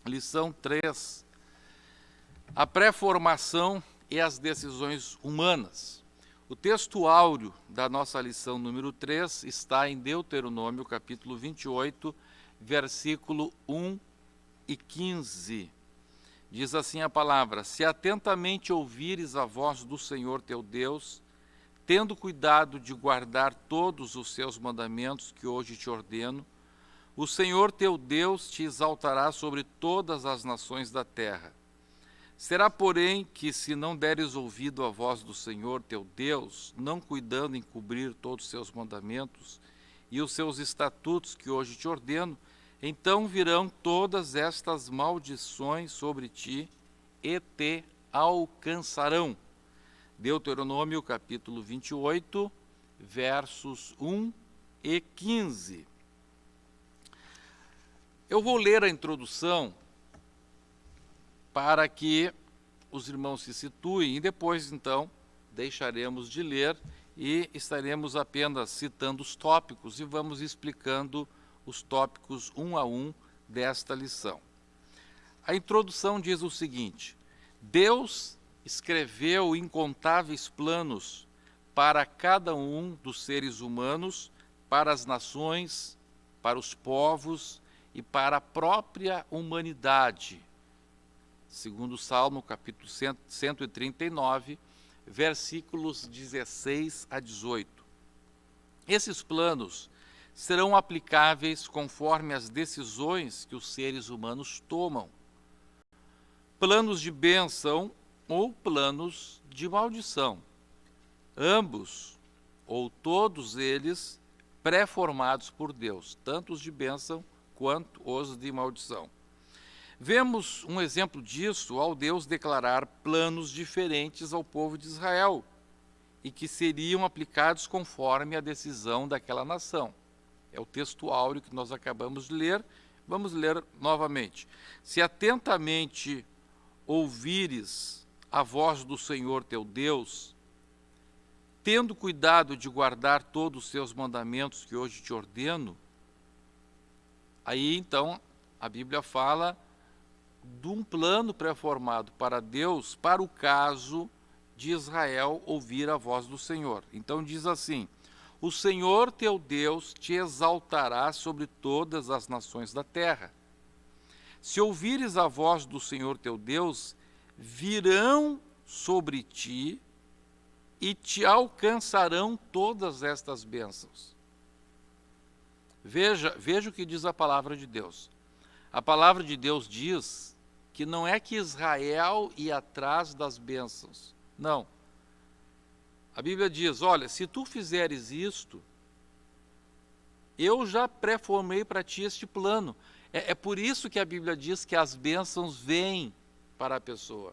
Lição 3. A pré-formação e as decisões humanas. O texto áureo da nossa lição número 3 está em Deuteronômio, capítulo 28, versículo 1 e 15. Diz assim a palavra: Se atentamente ouvires a voz do Senhor teu Deus, tendo cuidado de guardar todos os seus mandamentos que hoje te ordeno, o Senhor teu Deus te exaltará sobre todas as nações da terra. Será, porém, que se não deres ouvido à voz do Senhor teu Deus, não cuidando em cumprir todos os seus mandamentos e os seus estatutos que hoje te ordeno, então virão todas estas maldições sobre ti e te alcançarão. Deuteronômio capítulo 28, versos 1 e 15. Eu vou ler a introdução para que os irmãos se situem e depois, então, deixaremos de ler e estaremos apenas citando os tópicos e vamos explicando os tópicos um a um desta lição. A introdução diz o seguinte: Deus escreveu incontáveis planos para cada um dos seres humanos, para as nações, para os povos e para a própria humanidade. Segundo o Salmo, capítulo 139, versículos 16 a 18. Esses planos serão aplicáveis conforme as decisões que os seres humanos tomam. Planos de bênção ou planos de maldição. Ambos, ou todos eles, pré-formados por Deus, tanto os de bênção quanto os de maldição. Vemos um exemplo disso ao Deus declarar planos diferentes ao povo de Israel e que seriam aplicados conforme a decisão daquela nação. É o texto áureo que nós acabamos de ler. Vamos ler novamente. Se atentamente ouvires a voz do Senhor teu Deus, tendo cuidado de guardar todos os seus mandamentos que hoje te ordeno, aí então a Bíblia fala de um plano pré-formado para Deus para o caso de Israel ouvir a voz do Senhor. Então diz assim: o Senhor teu Deus te exaltará sobre todas as nações da terra. Se ouvires a voz do Senhor teu Deus, virão sobre ti e te alcançarão todas estas bênçãos. Veja o que diz a palavra de Deus. A palavra de Deus diz que não é que Israel ia atrás das bênçãos. Não. A Bíblia diz: olha, se tu fizeres isto, eu já pré-formei para ti este plano. É por isso que a Bíblia diz que as bênçãos vêm para a pessoa.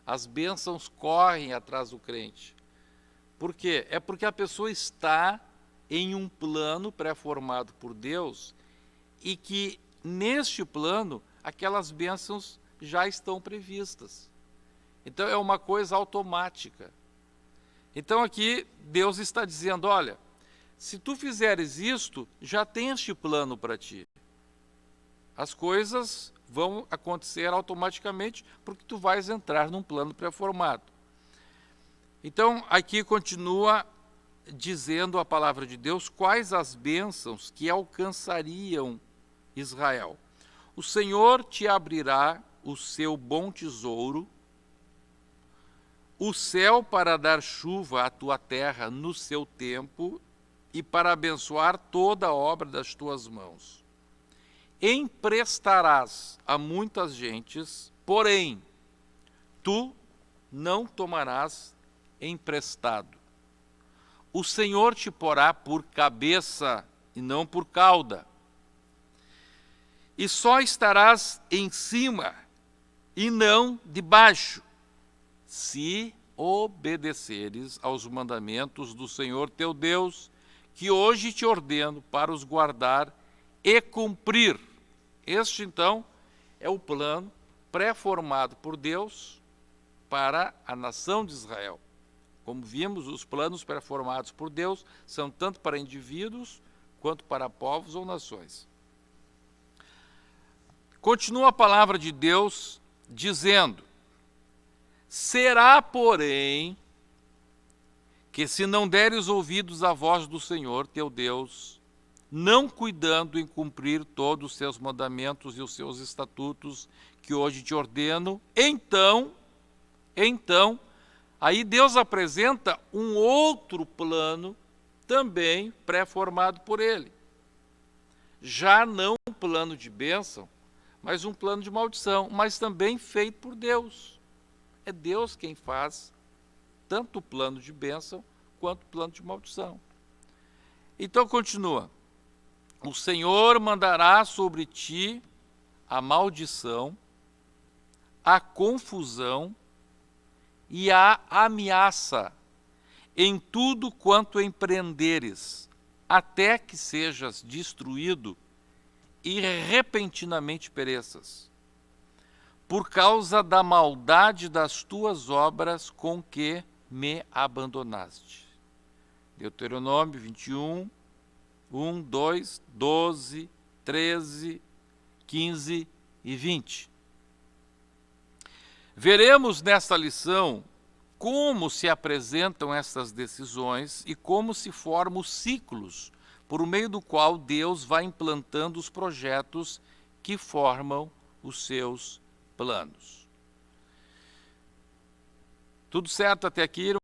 As bênçãos correm atrás do crente. Por quê? É porque a pessoa está em um plano pré-formado por Deus e que neste plano aquelas bênçãos já estão previstas. Então é uma coisa automática. Então aqui Deus está dizendo: olha, se tu fizeres isto, já tem este plano para ti. As coisas vão acontecer automaticamente porque tu vais entrar num plano pré-formado. Então aqui continua dizendo a palavra de Deus quais as bênçãos que alcançariam Israel. O Senhor te abrirá o seu bom tesouro, o céu para dar chuva à tua terra no seu tempo e para abençoar toda a obra das tuas mãos. Emprestarás a muitas gentes, porém, tu não tomarás emprestado. O Senhor te porá por cabeça e não por cauda. E só estarás em cima e não debaixo, se obedeceres aos mandamentos do Senhor teu Deus, que hoje te ordeno para os guardar e cumprir. Este, então, é o plano pré-formado por Deus para a nação de Israel. Como vimos, os planos pré-formados por Deus são tanto para indivíduos quanto para povos ou nações. Continua a palavra de Deus dizendo: será, porém, que se não deres ouvidos à voz do Senhor teu Deus, não cuidando em cumprir todos os seus mandamentos e os seus estatutos que hoje te ordeno, então, aí Deus apresenta um outro plano também pré-formado por ele. Já não um plano de bênção, mas um plano de maldição, mas também feito por Deus. É Deus quem faz tanto o plano de bênção quanto o plano de maldição. Então continua: o Senhor mandará sobre ti a maldição, a confusão e a ameaça em tudo quanto empreenderes, até que sejas destruído e repentinamente pereças, por causa da maldade das tuas obras com que me abandonaste. Deuteronômio 21, 1, 2, 12, 13, 15 e 20. Veremos nesta lição como se apresentam essas decisões e como se formam os ciclos por meio do qual Deus vai implantando os projetos que formam os seus planos. Tudo certo até aqui?